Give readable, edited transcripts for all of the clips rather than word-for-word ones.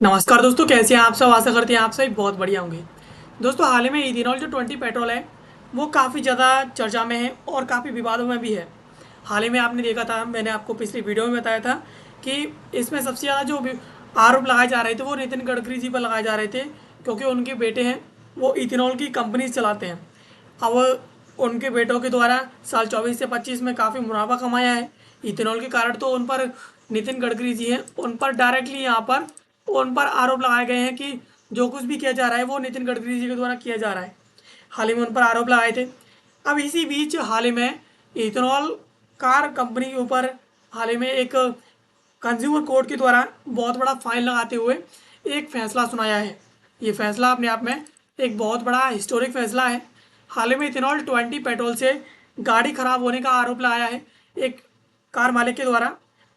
नमस्कार दोस्तों, कैसे हैं आप सब। आशा करते हैं आप सभी बहुत बढ़िया होंगे। दोस्तों, हाल ही में इथेनॉल जो 20 पेट्रोल है वो काफ़ी ज़्यादा चर्चा में है और काफ़ी विवादों में भी है। हाल ही में आपने देखा था, मैंने आपको पिछली वीडियो में बताया था कि इसमें सबसे ज़्यादा जो आरोप लगाए जा रहे थे वो नितिन गडकरी जी पर लगाए जा रहे थे, क्योंकि उनके बेटे हैं वो इथेनॉल की कंपनी चलाते हैं। अब उनके बेटों के द्वारा साल 24 से 25 में काफ़ी मुनाफा कमाया है इथेनॉल के कारण, तो उन पर नितिन गडकरी जी हैं, उन पर डायरेक्टली यहाँ पर उन पर आरोप लगाए गए हैं कि जो कुछ भी किया जा रहा है वो नितिन गडकरी जी के द्वारा किया जा रहा है। हाल ही में उन पर आरोप लगाए थे। अब इसी बीच हाल ही में इथेनॉल कार कंपनी के ऊपर हाल ही में एक कंज्यूमर कोर्ट के द्वारा बहुत बड़ा फाइन लगाते हुए एक फैसला सुनाया है। ये फैसला अपने आप में एक बहुत बड़ा हिस्टोरिक फैसला है। हाल ही में इथेनॉल 20 पेट्रोल से गाड़ी खराब होने का आरोप लगाया है एक कार मालिक के द्वारा,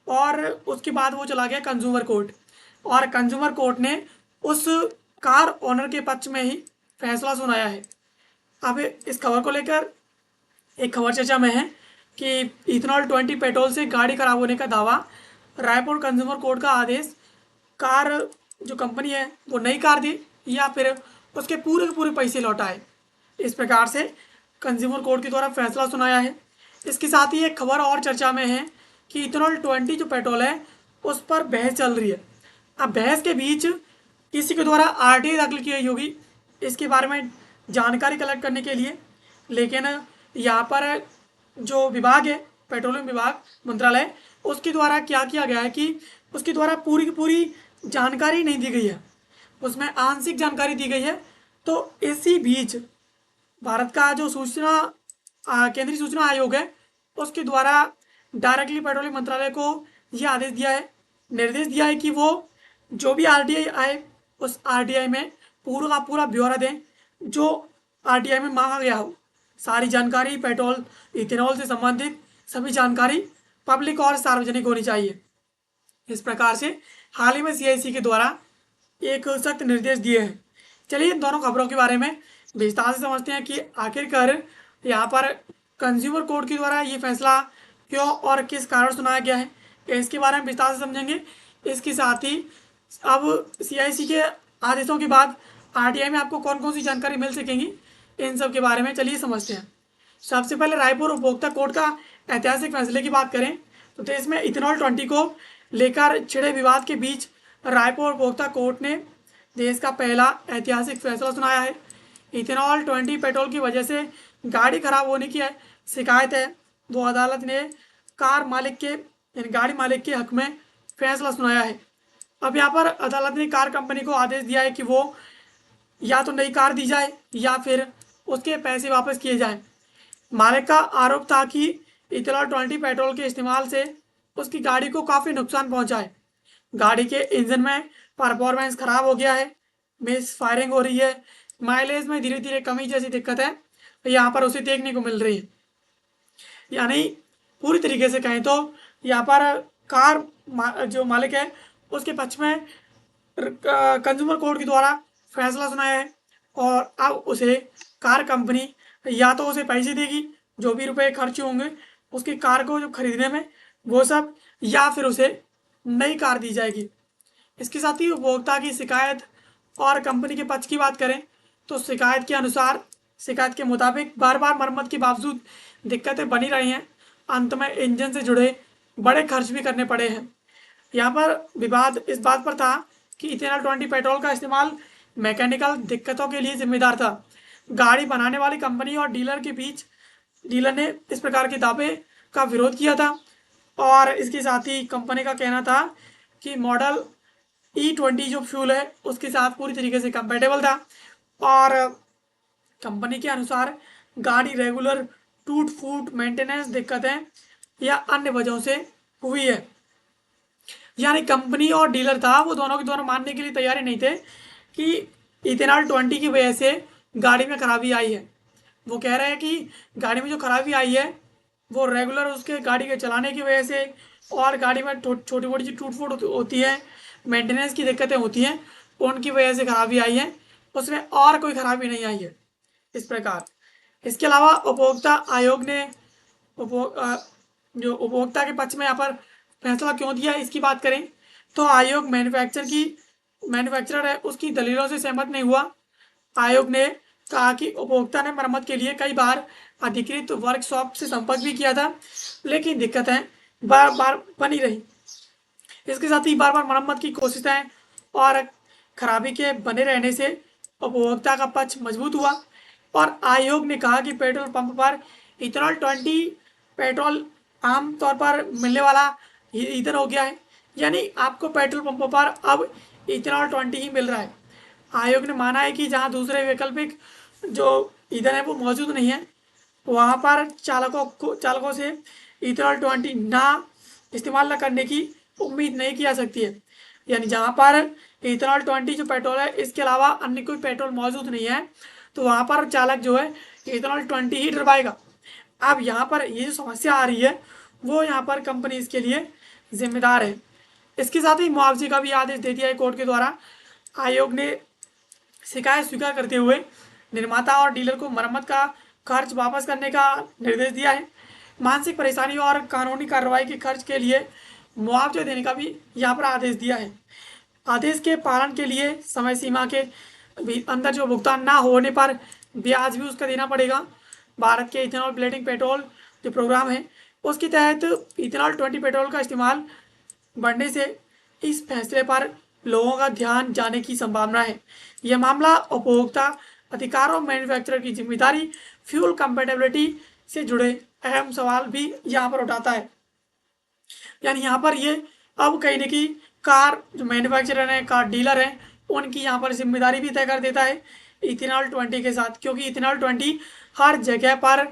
और उसके बाद वो चला गया कंज्यूमर कोर्ट, और कंज्यूमर कोर्ट ने उस कार ओनर के पक्ष में ही फैसला सुनाया है। अब इस खबर को लेकर एक खबर चर्चा में है कि इथेनॉल 20 पेट्रोल से गाड़ी खराब होने का दावा, रायपुर कंज्यूमर कोर्ट का आदेश, कार जो कंपनी है वो नई कार दी या फिर उसके पूरे के पूरे पैसे लौटाए। इस प्रकार से कंज्यूमर कोर्ट के द्वारा फैसला सुनाया है। इसके साथ ही एक खबर और चर्चा में है कि इथेनॉल 20 जो पेट्रोल है उस पर बहस चल रही है। अब बहस के बीच किसी के द्वारा आरटीआई दाखिल की गई होगी इसके बारे में जानकारी कलेक्ट करने के लिए, लेकिन यहाँ पर जो विभाग है, पेट्रोलियम विभाग मंत्रालय, उसके द्वारा क्या किया गया है कि उसके द्वारा पूरी की पूरी जानकारी नहीं दी गई है, उसमें आंशिक जानकारी दी गई है। तो इसी बीच भारत का जो केंद्रीय सूचना आयोग है उसके द्वारा डायरेक्टली पेट्रोलियम मंत्रालय को यह आदेश दिया है, निर्देश दिया है कि वो जो भी आरटीआई आए उस आरटीआई में पूरा का पूरा ब्यौरा दें, जो आरटीआई में मांगा गया हो। सारी जानकारी पेट्रोल इथेनॉल से संबंधित सभी जानकारी पब्लिक और सार्वजनिक होनी चाहिए। इस प्रकार से हाल ही में सीआईसी के द्वारा एक सख्त निर्देश दिए हैं। चलिए इन दोनों खबरों के बारे में विस्तार से समझते हैं कि आखिरकार यहाँ पर कंज्यूमर कोर्ट के द्वारा ये फैसला क्यों और किस कारण सुनाया गया है, इसके बारे में विस्तार से समझेंगे। इसके साथ ही अब सीआईसी के आदेशों के बाद आरटीआई में आपको कौन कौन सी जानकारी मिल सकेंगी, इन सब के बारे में चलिए समझते हैं। सबसे पहले रायपुर उपभोक्ता कोर्ट का ऐतिहासिक फैसले की बात करें तो देश में इथेनॉल 20 को लेकर छिड़े विवाद के बीच रायपुर उपभोक्ता कोर्ट ने देश का पहला ऐतिहासिक फैसला सुनाया है। इथेनॉल 20 पेट्रोल की वजह से गाड़ी खराब होने की शिकायत है वो अदालत ने कार मालिक के यानी गाड़ी मालिक के हक में फैसला सुनाया है। अब यहाँ पर अदालत ने कार कंपनी को आदेश दिया है कि वो या तो नई कार दी जाए या फिर उसके पैसे वापस किए जाएं। मालिक का आरोप था कि इथेनॉल 20 पेट्रोल के इस्तेमाल से उसकी गाड़ी को काफ़ी नुकसान पहुंचा है। गाड़ी के इंजन में परफॉर्मेंस खराब हो गया है, मिस फायरिंग हो रही है, माइलेज में धीरे धीरे कमी जैसी दिक्कत है यहाँ पर उसे देखने को मिल रही है। यानी पूरी तरीके से कहें तो यहाँ पर जो मालिक है उसके पक्ष में कंज्यूमर कोर्ट के द्वारा फैसला सुनाया है, और अब उसे कार कंपनी या तो उसे पैसे देगी जो भी रुपए खर्च होंगे उसकी कार को जो खरीदने में वो सब, या फिर उसे नई कार दी जाएगी। इसके साथ ही उपभोक्ता की शिकायत और कंपनी के पक्ष की बात करें तो शिकायत के अनुसार, शिकायत के मुताबिक बार बार मरम्मत के बावजूद दिक्कतें बनी रही हैं। अंत में इंजन से जुड़े बड़े खर्च भी करने पड़े हैं। यहाँ पर विवाद इस बात पर था कि इथेनॉल 20 पेट्रोल का इस्तेमाल मैकेनिकल दिक्कतों के लिए जिम्मेदार था। गाड़ी बनाने वाली कंपनी और डीलर के बीच डीलर ने इस प्रकार के दावे का विरोध किया था, और इसके साथ ही कंपनी का कहना था कि मॉडल E20 जो फ्यूल है उसके साथ पूरी तरीके से कंपेटेबल था, और कंपनी के अनुसार गाड़ी रेगुलर टूट फूट मेंटेनेंस दिक्कतें या अन्य वजहों से हुई है। यानी कंपनी और डीलर था वो दोनों के दोनों मानने के लिए तैयार नहीं थे कि इथेनॉल 20 की वजह से गाड़ी में खराबी आई है। वो कह रहे हैं कि गाड़ी में जो खराबी आई है वो रेगुलर उसके गाड़ी के चलाने की वजह से, और गाड़ी में छोटी मोटी जो टूट फूट होती है, मेंटेनेंस की दिक्कतें होती हैं, उनकी वजह से खराबी आई है, उसमें और कोई खराबी नहीं आई है। इस प्रकार इसके अलावा उपभोक्ता आयोग ने जो उपभोक्ता के पक्ष में यहाँ पर फैसला क्यों दिया इसकी बात करें तो आयोग मैन्युफैक्चर की मैन्युफैक्चरर है उसकी दलीलों से सहमत नहीं हुआ। आयोग ने कहा कि उपभोक्ता ने मरम्मत के लिए कई बार अधिकृत वर्कशॉप से संपर्क भी किया था, लेकिन दिक्कतें बार बार बनी रही। इसके साथ ही बार बार मरम्मत की कोशिशें और खराबी के बने रहने से उपभोक्ता का पक्ष मजबूत हुआ और आयोग ने कहा कि पेट्रोल पंप पर इथेनॉल 20 पेट्रोल आम तौर पर मिलने वाला ईंधन हो गया है, यानी आपको पेट्रोल पंपों पर अब इथेनॉल 20 ही मिल रहा है। आयोग ने माना है कि जहां दूसरे वैकल्पिक जो ईंधन है वो मौजूद नहीं है, वहां पर चालकों से इथेनॉल 20 ना इस्तेमाल न करने की उम्मीद नहीं की जा सकती है। यानी जहां पर इथेनॉल 20 जो पेट्रोल है इसके अलावा अन्य कोई पेट्रोल मौजूद नहीं है, तो वहां पर चालक जो है इथेनॉल 20 ही डलवाएगा। अब यहाँ पर ये जो समस्या आ रही है वो यहाँ पर कंपनी इसके लिए जिम्मेदार है। इसके साथ ही मुआवजे का भी आदेश दे दिया है कोर्ट के द्वारा। आयोग ने शिकायत स्वीकार करते हुए निर्माता और डीलर को मरम्मत का खर्च वापस करने का निर्देश दिया है। मानसिक परेशानी और कानूनी कार्रवाई के खर्च के लिए मुआवजा देने का भी यहाँ पर आदेश दिया है। आदेश के पालन के लिए समय सीमा के अंदर जो भुगतान ना होने पर ब्याज भी उसका देना पड़ेगा। भारत के इथेनॉल ब्लेंडिंग पेट्रोल जो प्रोग्राम है उसके तहत इथेनॉल 20 पेट्रोल का इस्तेमाल बढ़ने से इस फैसले पर लोगों का ध्यान जाने की संभावना है। यह मामला उपभोक्ता अधिकारों, मैन्युफैक्चरर की जिम्मेदारी, फ्यूल कंपेटेबिलिटी से जुड़े अहम सवाल भी यहाँ पर उठाता है। यानी यहाँ पर ये अब कहीं ना कहीं कार जो मैन्युफैक्चरर हैं, कार डीलर हैं, उनकी यहाँ पर जिम्मेदारी भी तय कर देता है इथेनॉल 20 के साथ, क्योंकि इथेनॉल 20 हर जगह पर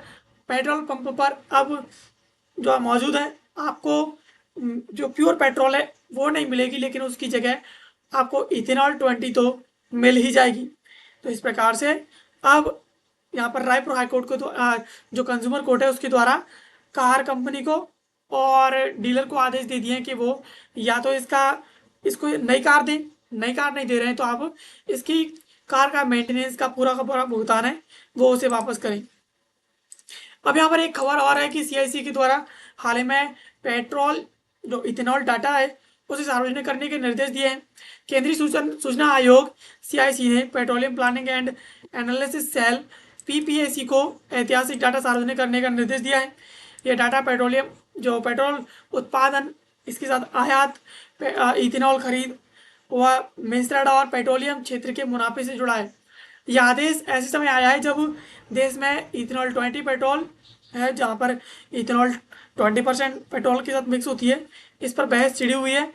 पेट्रोल पंप पर अब जो मौजूद है। आपको जो प्योर पेट्रोल है वो नहीं मिलेगी, लेकिन उसकी जगह आपको इथेनॉल 20 तो मिल ही जाएगी। तो इस प्रकार से अब यहाँ पर रायपुर हाईकोर्ट को जो कंज्यूमर कोर्ट है उसके द्वारा कार कंपनी को और डीलर को आदेश दे दिए हैं कि वो या तो इसको नई कार दें, नई कार नहीं दे रहे हैं तो आप इसकी कार का मेंटेनेंस का पूरा भुगतान है वो उसे वापस करें। अब यहाँ पर एक खबर और है कि सीआईसी के द्वारा हाल ही में पेट्रोल जो इथेनॉल डाटा है उसे सार्वजनिक करने के निर्देश दिए हैं। केंद्रीय सूचना आयोग सीआईसी ने petroleum planning and analysis cell PPAC को ऐतिहासिक डाटा सार्वजनिक करने का निर्देश दिया है। यह डाटा पेट्रोल उत्पादन, इसके साथ आयात, इथेनॉल खरीद व मिश्रण और पेट्रोलियम क्षेत्र के मुनाफे से जुड़ा है। यह आदेश ऐसे समय आया है जब देश में इथेनॉल 20 पेट्रोल है, जहाँ पर इथेनॉल 20% पेट्रोल के साथ मिक्स होती है, इस पर बहस छिड़ी हुई है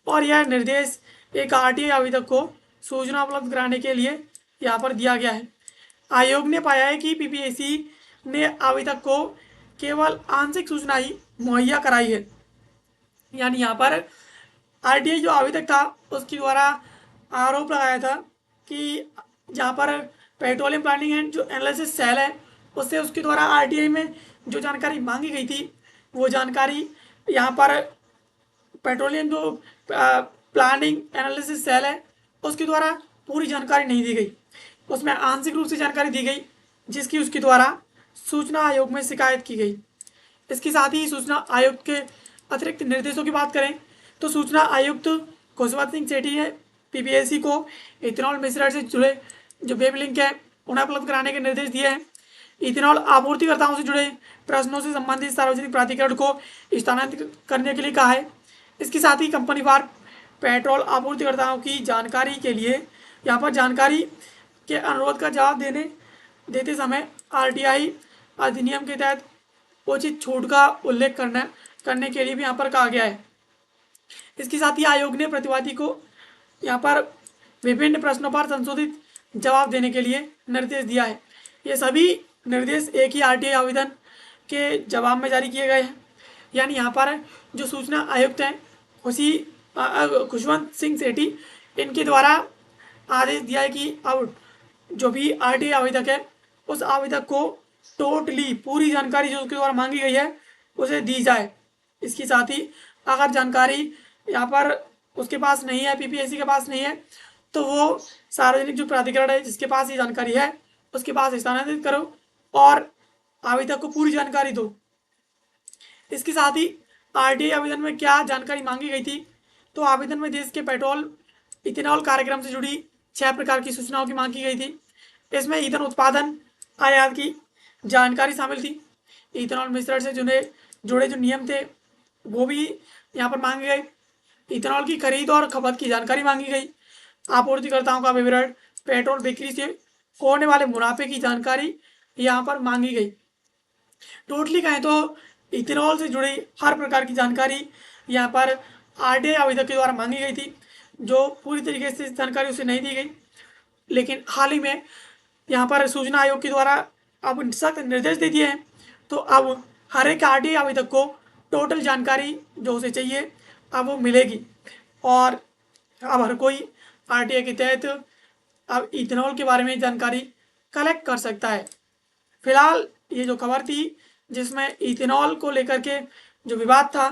और यह निर्देश एक आरटीआई आवेदक को सूचना उपलब्ध कराने के लिए यहाँ पर दिया गया है। आयोग ने पाया है कि पीपीएसी ने आवेदक को केवल आंशिक सूचना ही मुहैया कराई है। यानी यहाँ पर आरटीआई जो आवेदक था उसके द्वारा आरोप लगाया था कि जहाँ पर पेट्रोलियम प्लानिंग एंड जो एनालिसिस सेल है उससे उसके द्वारा आरटीआई में जो जानकारी मांगी गई थी वो जानकारी यहाँ पर पेट्रोलियम जो प्लानिंग एनालिसिस सेल है उसके द्वारा पूरी जानकारी नहीं दी गई, उसमें आंशिक रूप से जानकारी दी गई जिसकी उसके द्वारा सूचना आयोग में शिकायत की गई। इसके साथ ही सूचना आयुक्त के अतिरिक्त निर्देशों की बात करें तो सूचना आयुक्त खुशवंत सिंह सेठी ने पीपीएससी को इथेनॉल मिश्रण से जुड़े जो वेब लिंक है उन्हें उपलब्ध कराने के निर्देश दिए हैं। इथेनॉल आपूर्तिकर्ताओं से जुड़े प्रश्नों से संबंधित सार्वजनिक प्राधिकरण को स्थानांतरित करने के लिए कहा है। इसके साथ ही कंपनी वार पेट्रोल आपूर्तिकर्ताओं की जानकारी के लिए यहाँ पर जानकारी के अनुरोध का जवाब देते समय आरटीआई अधिनियम के तहत उचित छूट का उल्लेख करने के लिए भी यहाँ पर कहा गया है। इसके साथ ही आयोग ने प्रतिवादी को यहाँ पर विभिन्न प्रश्नों पर संशोधित जवाब देने के लिए निर्देश दिया है। ये सभी निर्देश एक ही आरटीआई आवेदन के जवाब में जारी किए गए हैं। यानी यहाँ पर जो सूचना आयुक्त हैं खुशवंत सिंह सेठी, इनके द्वारा आदेश दिया है कि अब जो भी आरटीआई आवेदक है उस आवेदक को टोटली पूरी जानकारी जो उसके द्वारा मांगी गई है उसे दी जाए। इसके साथ ही अगर जानकारी यहाँ पर उसके पास नहीं है, पीपीएससी के पास नहीं है, तो वो सार्वजनिक जो प्राधिकरण है जिसके पास ये जानकारी है उसके पास स्थानांतरित करो और आवेदक को पूरी जानकारी दो। इसके साथ ही आरटीआई आवेदन में क्या जानकारी मांगी गई थी, तो आवेदन में देश के पेट्रोल इथेनॉल कार्यक्रम से जुड़ी 6 प्रकार की सूचनाओं की मांग की गई थी। इसमें ईंधन उत्पादन आयात की जानकारी शामिल थी। इथेनॉल मिश्रण से जुड़े जो नियम थे वो भी यहाँ पर मांगे गए। इथेनॉल की खरीद और खपत की जानकारी मांगी गई। आपूर्तिकर्ताओं का विवरण, पेट्रोल बिक्री से होने वाले मुनाफे की जानकारी यहाँ पर मांगी गई। टोटली कहें तो इथेनॉल से जुड़ी हर प्रकार की जानकारी यहाँ पर आरटीआई आवेदक के द्वारा मांगी गई थी, जो पूरी तरीके से जानकारी उसे नहीं दी गई। लेकिन हाल ही में यहाँ पर सूचना आयोग के द्वारा अब सख्त निर्देश दे दिए हैं, तो अब हर एक आरटीआई आवेदक को टोटल जानकारी जो उसे चाहिए अब वो मिलेगी और अब हर कोई आरटीआई के तहत अब इथेनॉल के बारे में जानकारी कलेक्ट कर सकता है। फिलहाल ये जो खबर थी जिसमें इथेनॉल को लेकर के जो विवाद था,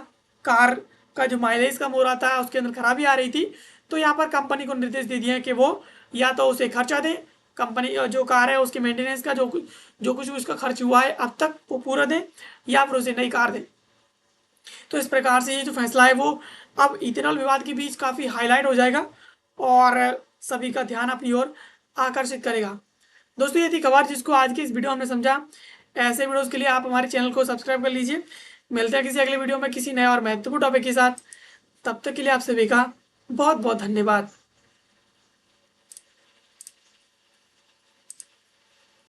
कार का जो माइलेज कम हो रहा था, उसके अंदर खराबी आ रही थी, तो यहाँ पर कंपनी को निर्देश दे दिए हैं कि वो या तो उसे खर्चा दें, कंपनी जो कार है उसके मेंटेनेंस का जो कुछ उसका खर्च हुआ है अब तक वो पूरा दें, या फिर उसे नई कार दें। तो इस प्रकार से ये जो फैसला है वो अब इथेनॉल विवाद के बीच काफ़ी हाईलाइट हो जाएगा और सभी का ध्यान अपनी ओर आकर्षित करेगा। दोस्तों ये थी खबर जिसको आज की इस वीडियो में हमने समझा। ऐसे वीडियोस के लिए आप हमारे चैनल को सब्सक्राइब कर लीजिए। मिलते हैं किसी अगले वीडियो में किसी नए और महत्वपूर्ण टॉपिक के साथ। तब तक के लिए आप सभी का बहुत बहुत धन्यवाद।